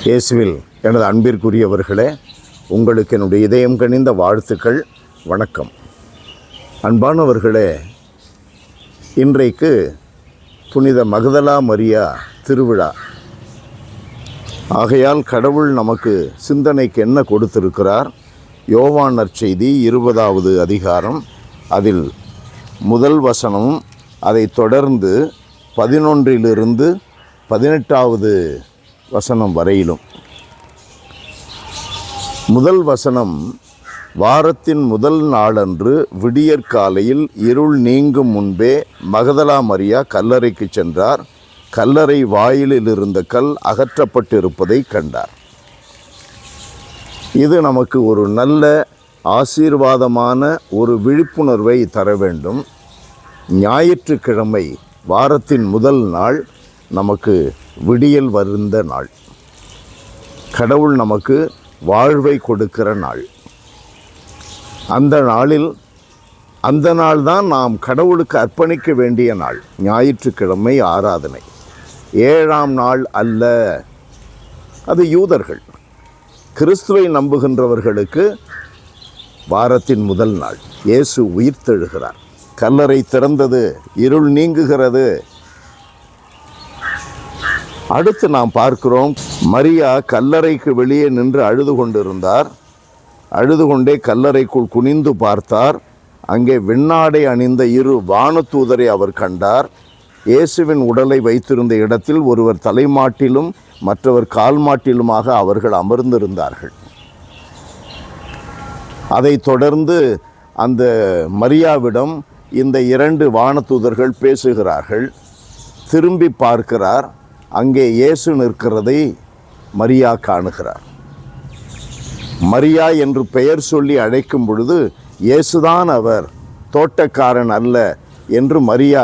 இயேசுவில் எனது அன்பிற்குரியவர்களே, உங்களுக்கு என்னுடைய இதயம் கனிந்த வாழ்த்துக்கள், வணக்கம். அன்பானவர்களே, இன்றைக்கு புனித மகதலா மரியா திருவிழா. ஆகையால் கடவுள் நமக்கு சிந்தனைக்கு என்ன கொடுத்திருக்கிறார்? யோவான் நற்செய்தி 20வது அதிகாரம், அதில் முதல் வசனமும் அதை தொடர்ந்து 11லிருந்து 18வது வசனம் வரையிலும். முதல் வசனம்: வாரத்தின் முதல் நாளன்று விடியற்காலையில் இருள் நீங்கும் முன்பே மகதலா மரியா கல்லறைக்கு சென்றார். கல்லறை வாயிலில் இருந்த கல் அகற்றப்பட்டிருப்பதை கண்டார். இது நமக்கு ஒரு நல்ல ஆசீர்வாதமான ஒரு விழிப்புணர்வை தர வேண்டும். ஞாயிற்றுக்கிழமை, வாரத்தின் முதல் நாள், நமக்கு விடியல் வருந்த நாள். கடவுள் நமக்கு வாழ்வை கொடுக்கிற நாள். அந்த நாள்தான் நாம் கடவுளுக்கு அர்ப்பணிக்க வேண்டிய நாள். ஞாயிற்றுக்கிழமை ஆராதனை 7ஆம் நாள் அல்ல. அது யூதர்கள். கிறிஸ்துவை நம்புகின்றவர்களுக்கு வாரத்தின் முதல் நாள். இயேசு உயிர்த்தெழுகிறார். கல்லறை திறந்தது, இருள் நீங்குகிறது. அடுத்து நாம் பார்க்கிறோம், மரியா கல்லறைக்கு வெளியே நின்று அழுது கொண்டிருந்தார். அழுது கொண்டே கல்லறைக்குள் குனிந்து பார்த்தார். அங்கே வெண்ணாடை அணிந்த 2 வானதூதரை அவர் கண்டார். இயேசுவின் உடலை வைத்திருந்த இடத்தில் ஒருவர் தலைமாட்டிலும் மற்றவர் கால்மாட்டிலுமாக அவர்கள் அமர்ந்திருந்தார்கள். அதை தொடர்ந்து அந்த மரியாவிடம் இந்த 2 வானதூதர்கள் பேசுகிறார்கள். திரும்பி பார்க்கிறார். அங்கே இயேசு நிற்கிறதை மரியா காணுகிறார். மரியா என்று பெயர் சொல்லி அழைக்கும் பொழுது இயேசுதான் அவர், தோட்டக்காரன் அல்ல என்று மரியா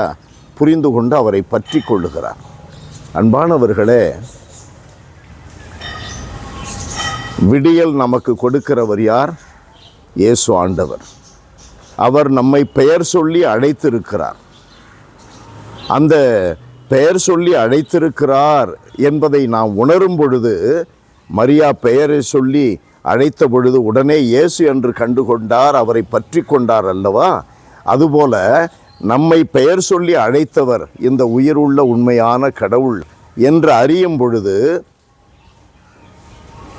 புரிந்து கொண்டு அவரை பற்றி கொள்ளுகிறார். அன்பானவர்களே, விடியல் நமக்கு கொடுக்கிறவர் யார்? இயேசு ஆண்டவர். அவர் நம்மை பெயர் சொல்லி அழைத்திருக்கிறார். அந்த பெயர் சொல்லி அழைத்திருக்கிறார் என்பதை நாம் உணரும் பொழுது, மரியா பெயரை சொல்லி அழைத்த பொழுது உடனே இயேசு என்று கண்டுகொண்டார், அவரை பற்றி கொண்டார் அல்லவா? அதுபோல நம்மை பெயர் சொல்லி அழைத்தவர் இந்த உயிருள்ள உண்மையான கடவுள் என்று அறியும் பொழுது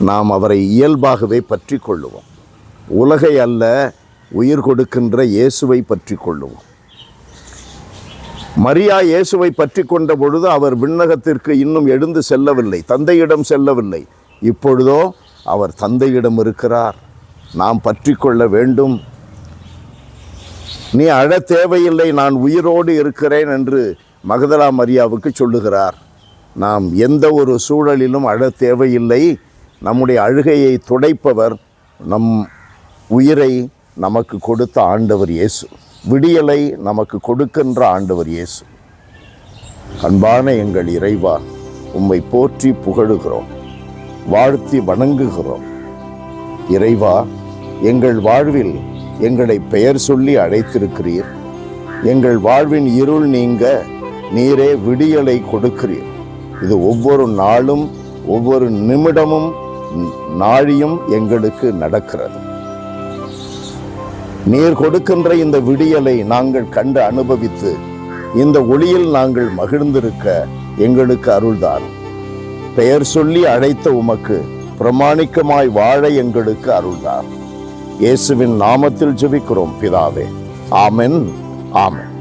நாம் அவரை இயல்பாகவே பற்றி கொள்ளுவோம். உலகை அல்ல, உயிர் கொடுக்கின்ற இயேசுவை பற்றி கொள்ளுவோம். மரியா இயேசுவை பற்றி கொண்ட பொழுது அவர் விண்ணகத்திற்கு இன்னும் எழுந்து செல்லவில்லை, தந்தையிடம் செல்லவில்லை. இப்பொழுதோ அவர் தந்தையிடம் இருக்கிறார். நாம் பற்றி கொள்ள வேண்டும். நீ அழ தேவையில்லை, நான் உயிரோடு இருக்கிறேன் என்று மகதலா மரியாவுக்கு சொல்லுகிறார். நாம் எந்த ஒரு சூழலிலும் அழ தேவையில்லை. நம்முடைய அழுகையை துடைப்பவர், நம் உயிரை நமக்கு கொடுத்த ஆண்டவர் இயேசு. விடியலை நமக்கு கொடுக்கின்ற ஆண்டவர் இயேசு. அன்பான எங்கள் இறைவா, உம்மை போற்றி புகழுகிறோம், வாழ்த்தி வணங்குகிறோம். இறைவா, எங்கள் வாழ்வில் எங்களை பெயர் சொல்லி அழைத்திருக்கிறீர். எங்கள் வாழ்வின் இருள் நீங்க நீரே விடியலை கொடுக்கிறீர். இது ஒவ்வொரு நாளும், ஒவ்வொரு நிமிடமும், நாழியும் எங்களுக்கு நடக்கிறது. நீர் கொடுக்கின்ற இந்த விடியலை நாங்கள் கண்டு அனுபவித்து இந்த ஒளியில் நாங்கள் மகிழ்ந்திருக்க எங்களுக்கு அருள்தார். பெயர் சொல்லி அழைத்த உமக்கு பிரமாணிக்கமாய் வாழ எங்களுக்கு அருள்தார். இயேசுவின் நாமத்தில் ஜெபிக்கிறோம் பிதாவே. ஆமென், ஆமென்.